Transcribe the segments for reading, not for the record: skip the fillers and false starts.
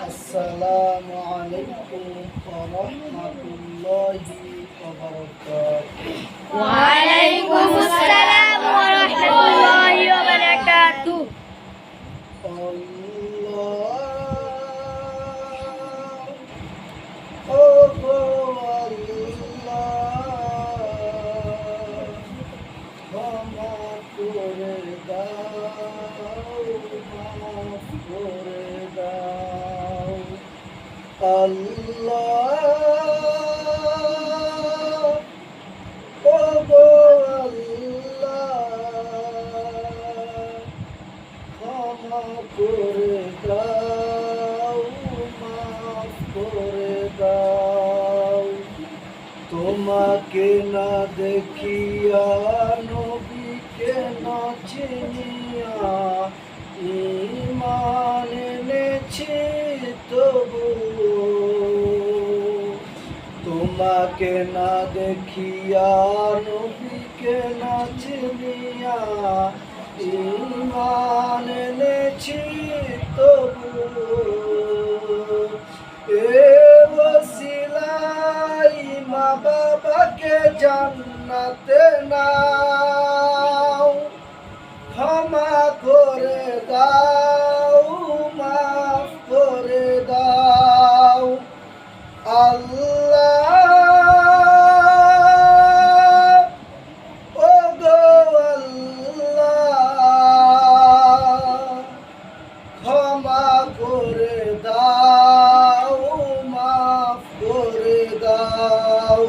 আসসালামু আলাইকুম ওয়া রাহমাতুল্লাহি ওয়া বারাকাতুহু। ওয়ালাইকুম আসসালাম ওয়া রাহমাতুল্লাহি ওয়া বারাকাতুহু। ক্ষমা করে দাও, মাফ করে দাও আল্লাহ, ও গো আল্লাহ, ক্ষমা করে দাও, মাফ করে দাও। তোমাকে না দেখিয়া, নবীকে না চিনিয়া, ঈমান এনেছি তবু। তোমাকে না দেখিয়া, নবীকে না চিনিয়া, ঈমান এনেছি তবু। এ ওসিলাই মা বাবাকে জান্নাতে নাও, ক্ষমা করে দাও, মাফ করে দাও আল্লাহ, ও গো আল্লাহ, ক্ষমা করে দাও, মাফ করে দাও।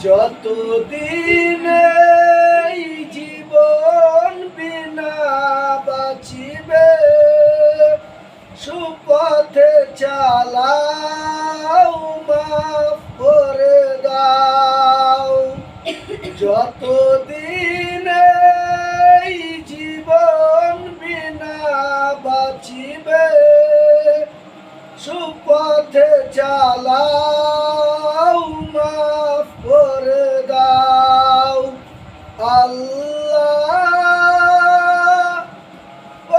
যতদিন এই জীবন বিনা বাঁচিবে, সুপথে চালাও, মাফ করে দাও। যতদিন এই জীবন বিনা বাঁচিবে, সুপথে চালাও, মাফ করে দাও আল্লাহ,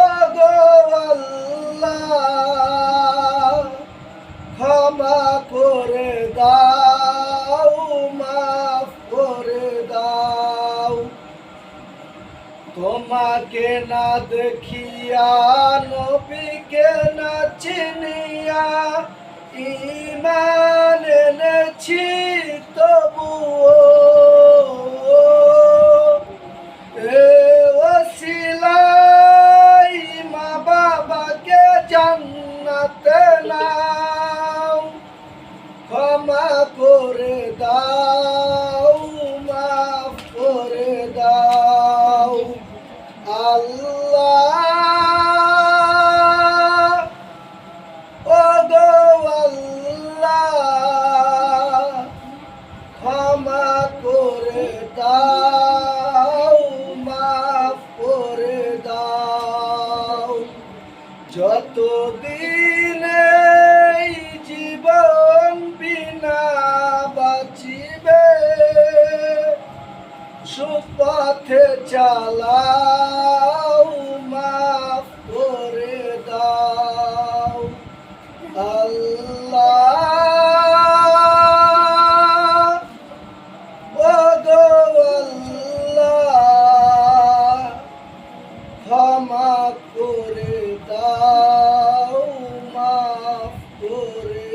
ও গো আল্লাহ, ক্ষমা করে দাও, মাফ করে দাও। তোমাকে না দেখিয়া, নবীকে না চিনিয়া, ঈমান এনেছি তবুও। এ ওসিলাই মা বাবাকে জান্নাতে নাও, ক্ষমা করে দাও, মাফ করে দাও আল্লাহ, ও গো আল্লাহ, ক্ষমা করে দাও, মাফ করে দাও। যতদিন এই জীবন বিনা বাঁচিবে, সুপথে চালাও, মাফ করে দাও আল্লাহ, ও গো আল্লাহ, ক্ষমা করে দাও, মাফ করে